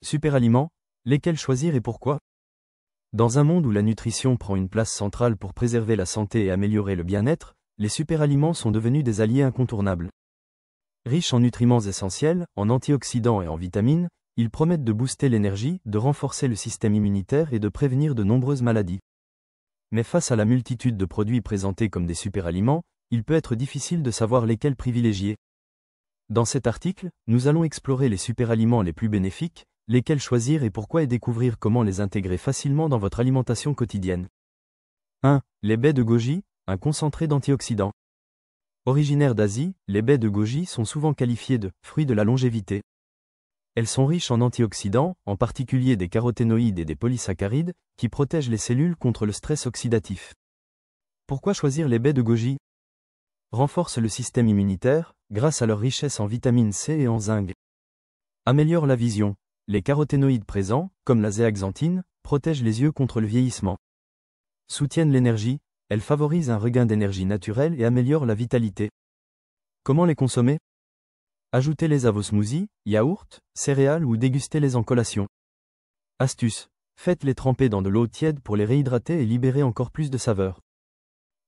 Superaliments, lesquels choisir et pourquoi? Dans un monde où la nutrition prend une place centrale pour préserver la santé et améliorer le bien-être, les superaliments sont devenus des alliés incontournables. Riches en nutriments essentiels, en antioxydants et en vitamines, ils promettent de booster l'énergie, de renforcer le système immunitaire et de prévenir de nombreuses maladies. Mais face à la multitude de produits présentés comme des superaliments, il peut être difficile de savoir lesquels privilégier. Dans cet article, nous allons explorer les superaliments les plus bénéfiques, lesquels choisir et pourquoi et découvrir comment les intégrer facilement dans votre alimentation quotidienne. 1. Les baies de goji, un concentré d'antioxydants. Originaires d'Asie, les baies de goji sont souvent qualifiées de « fruits de la longévité ». Elles sont riches en antioxydants, en particulier des caroténoïdes et des polysaccharides, qui protègent les cellules contre le stress oxydatif. Pourquoi choisir les baies de goji? Renforcent le système immunitaire, grâce à leur richesse en vitamine C et en zinc. Améliorent la vision. Les caroténoïdes présents, comme la zéaxanthine, protègent les yeux contre le vieillissement. Soutiennent l'énergie, elles favorisent un regain d'énergie naturelle et améliorent la vitalité. Comment les consommer? Ajoutez-les à vos smoothies, yaourts, céréales ou dégustez-les en collation. Astuce. Faites-les tremper dans de l'eau tiède pour les réhydrater et libérer encore plus de saveur.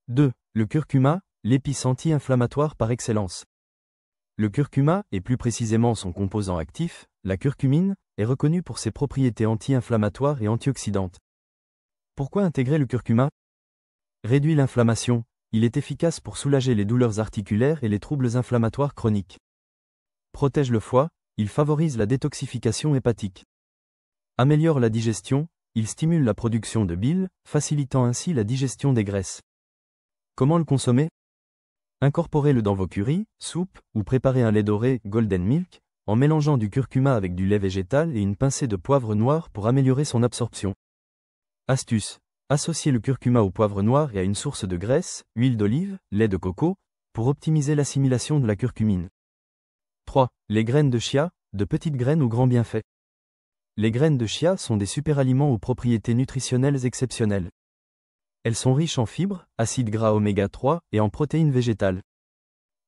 2. Le curcuma, l'épice anti-inflammatoire par excellence. Le curcuma, et plus précisément son composant actif, la curcumine, est reconnu pour ses propriétés anti-inflammatoires et antioxydantes. Pourquoi intégrer le curcuma? Réduit l'inflammation, il est efficace pour soulager les douleurs articulaires et les troubles inflammatoires chroniques. Protège le foie, il favorise la détoxification hépatique. Améliore la digestion, il stimule la production de bile, facilitant ainsi la digestion des graisses. Comment le consommer? Incorporez-le dans vos currys, soupes, ou préparez un lait doré, golden milk, en mélangeant du curcuma avec du lait végétal et une pincée de poivre noir pour améliorer son absorption. Astuce. Associez le curcuma au poivre noir et à une source de graisse, huile d'olive, lait de coco, pour optimiser l'assimilation de la curcumine. 3. Les graines de chia, de petites graines aux grands bienfaits. Les graines de chia sont des superaliments aux propriétés nutritionnelles exceptionnelles. Elles sont riches en fibres, acides gras oméga 3 et en protéines végétales.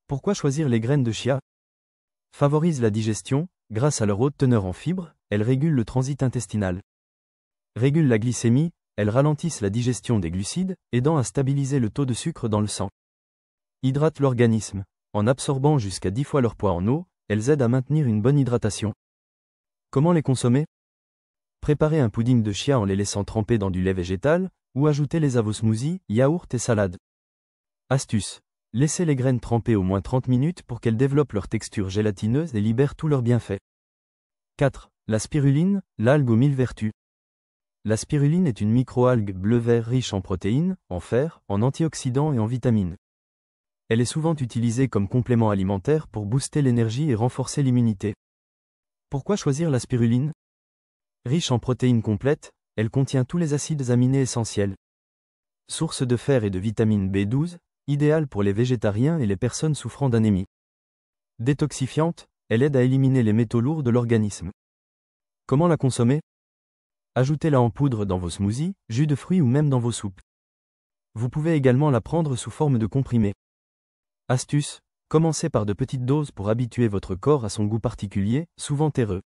Pourquoi choisir les graines de chia? Favorisent la digestion, grâce à leur haute teneur en fibres, elles régulent le transit intestinal. Régulent la glycémie, elles ralentissent la digestion des glucides, aidant à stabiliser le taux de sucre dans le sang. Hydratent l'organisme. En absorbant jusqu'à 10 fois leur poids en eau, elles aident à maintenir une bonne hydratation. Comment les consommer? Préparez un pudding de chia en les laissant tremper dans du lait végétal, ou ajoutez-les à vos smoothies, yaourts et salades. Astuce. Laissez les graines tremper au moins 30 minutes pour qu'elles développent leur texture gélatineuse et libèrent tous leurs bienfaits. 4. La spiruline, l'algue aux 1000 vertus. La spiruline est une microalgue bleu-vert riche en protéines, en fer, en antioxydants et en vitamines. Elle est souvent utilisée comme complément alimentaire pour booster l'énergie et renforcer l'immunité. Pourquoi choisir la spiruline? Riche en protéines complètes, elle contient tous les acides aminés essentiels. Source de fer et de vitamine B12, idéale pour les végétariens et les personnes souffrant d'anémie. Détoxifiante, elle aide à éliminer les métaux lourds de l'organisme. Comment la consommer? Ajoutez-la en poudre dans vos smoothies, jus de fruits ou même dans vos soupes. Vous pouvez également la prendre sous forme de comprimé. Astuce. Commencez par de petites doses pour habituer votre corps à son goût particulier, souvent terreux.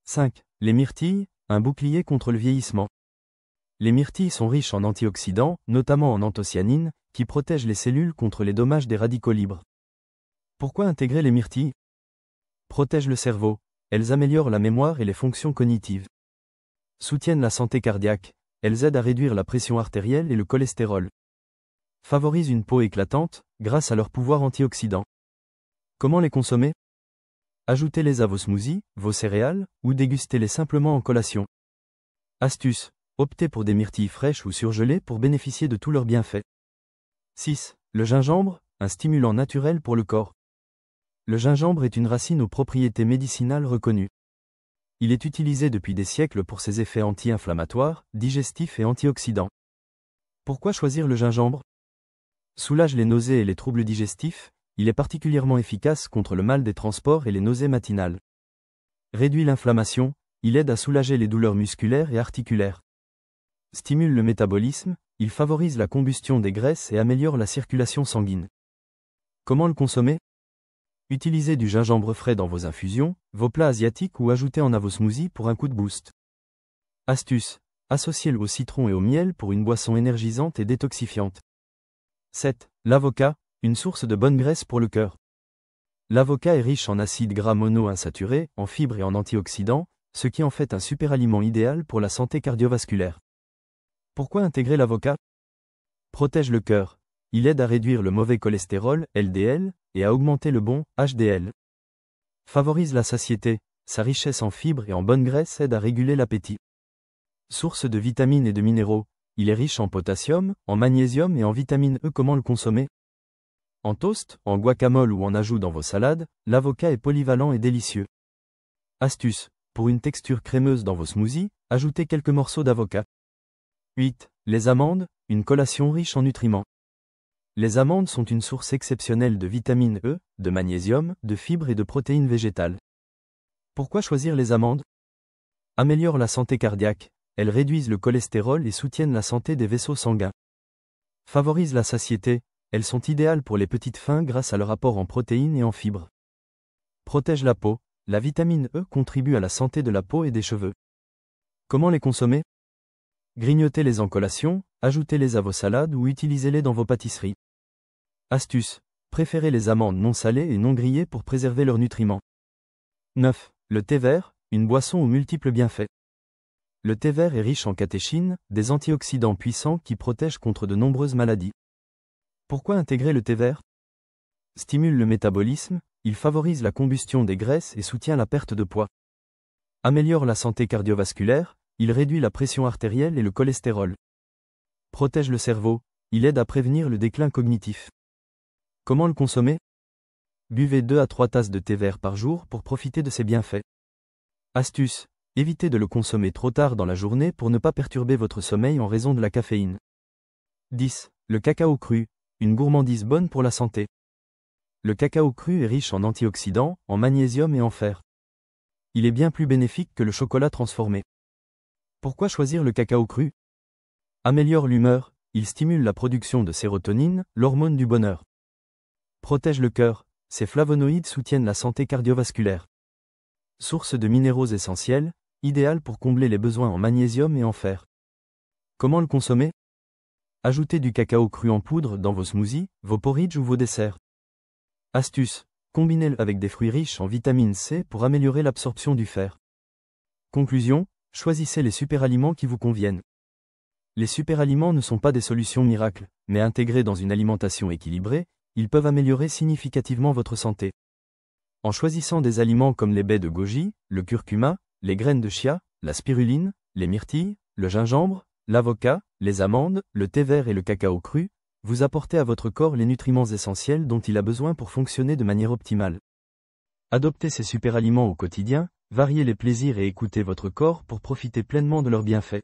5. Les myrtilles, un bouclier contre le vieillissement. Les myrtilles sont riches en antioxydants, notamment en anthocyanine, qui protègent les cellules contre les dommages des radicaux libres. Pourquoi intégrer les myrtilles? Protègent le cerveau, elles améliorent la mémoire et les fonctions cognitives. Soutiennent la santé cardiaque, elles aident à réduire la pression artérielle et le cholestérol. Favorisent une peau éclatante, grâce à leur pouvoir antioxydant. Comment les consommer? Ajoutez-les à vos smoothies, vos céréales, ou dégustez-les simplement en collation. Astuce. Optez pour des myrtilles fraîches ou surgelées pour bénéficier de tous leurs bienfaits. 6. Le gingembre, un stimulant naturel pour le corps. Le gingembre est une racine aux propriétés médicinales reconnues. Il est utilisé depuis des siècles pour ses effets anti-inflammatoires, digestifs et antioxydants. Pourquoi choisir le gingembre? Soulage les nausées et les troubles digestifs, il est particulièrement efficace contre le mal des transports et les nausées matinales. Réduit l'inflammation, il aide à soulager les douleurs musculaires et articulaires. Stimule le métabolisme, il favorise la combustion des graisses et améliore la circulation sanguine. Comment le consommer? Utilisez du gingembre frais dans vos infusions, vos plats asiatiques ou ajoutez en à vos smoothies pour un coup de boost. Astuce. Associez-le au citron et au miel pour une boisson énergisante et détoxifiante. 7. L'avocat, une source de bonne graisse pour le cœur. L'avocat est riche en acides gras monoinsaturés, en fibres et en antioxydants, ce qui en fait un super aliment idéal pour la santé cardiovasculaire. Pourquoi intégrer l'avocat? Protège le cœur. Il aide à réduire le mauvais cholestérol, LDL, et à augmenter le bon, HDL. Favorise la satiété. Sa richesse en fibres et en bonne graisse aide à réguler l'appétit. Source de vitamines et de minéraux. Il est riche en potassium, en magnésium et en vitamine E. Comment le consommer? En toast, en guacamole ou en ajout dans vos salades, l'avocat est polyvalent et délicieux. Astuce. Pour une texture crémeuse dans vos smoothies, ajoutez quelques morceaux d'avocat. 8. Les amandes, une collation riche en nutriments. Les amandes sont une source exceptionnelle de vitamine E, de magnésium, de fibres et de protéines végétales. Pourquoi choisir les amandes? Améliorent la santé cardiaque, elles réduisent le cholestérol et soutiennent la santé des vaisseaux sanguins. Favorisent la satiété, elles sont idéales pour les petites faims grâce à leur apport en protéines et en fibres. Protègent la peau, la vitamine E contribue à la santé de la peau et des cheveux. Comment les consommer? Grignotez-les en collation, ajoutez-les à vos salades ou utilisez-les dans vos pâtisseries. Astuce. Préférez les amandes non salées et non grillées pour préserver leurs nutriments. 9. Le thé vert, une boisson aux multiples bienfaits. Le thé vert est riche en catéchines, des antioxydants puissants qui protègent contre de nombreuses maladies. Pourquoi intégrer le thé vert? Stimule le métabolisme, il favorise la combustion des graisses et soutient la perte de poids. Améliore la santé cardiovasculaire, il réduit la pression artérielle et le cholestérol. Protège le cerveau, il aide à prévenir le déclin cognitif. Comment le consommer? Buvez 2 à 3 tasses de thé vert par jour pour profiter de ses bienfaits. Astuce. Évitez de le consommer trop tard dans la journée pour ne pas perturber votre sommeil en raison de la caféine. 10. Le cacao cru, une gourmandise bonne pour la santé. Le cacao cru est riche en antioxydants, en magnésium et en fer. Il est bien plus bénéfique que le chocolat transformé. Pourquoi choisir le cacao cru? Améliore l'humeur, il stimule la production de sérotonine, l'hormone du bonheur. Protège le cœur, ses flavonoïdes soutiennent la santé cardiovasculaire. Source de minéraux essentiels, idéal pour combler les besoins en magnésium et en fer. Comment le consommer? Ajoutez du cacao cru en poudre dans vos smoothies, vos porridge ou vos desserts. Astuce. Combinez-le avec des fruits riches en vitamine C pour améliorer l'absorption du fer. Conclusion. Choisissez les superaliments qui vous conviennent. Les superaliments ne sont pas des solutions miracles, mais intégrés dans une alimentation équilibrée, ils peuvent améliorer significativement votre santé. En choisissant des aliments comme les baies de goji, le curcuma, les graines de chia, la spiruline, les myrtilles, le gingembre, l'avocat, les amandes, le thé vert et le cacao cru, vous apportez à votre corps les nutriments essentiels dont il a besoin pour fonctionner de manière optimale. Adoptez ces superaliments au quotidien, variez les plaisirs et écoutez votre corps pour profiter pleinement de leurs bienfaits.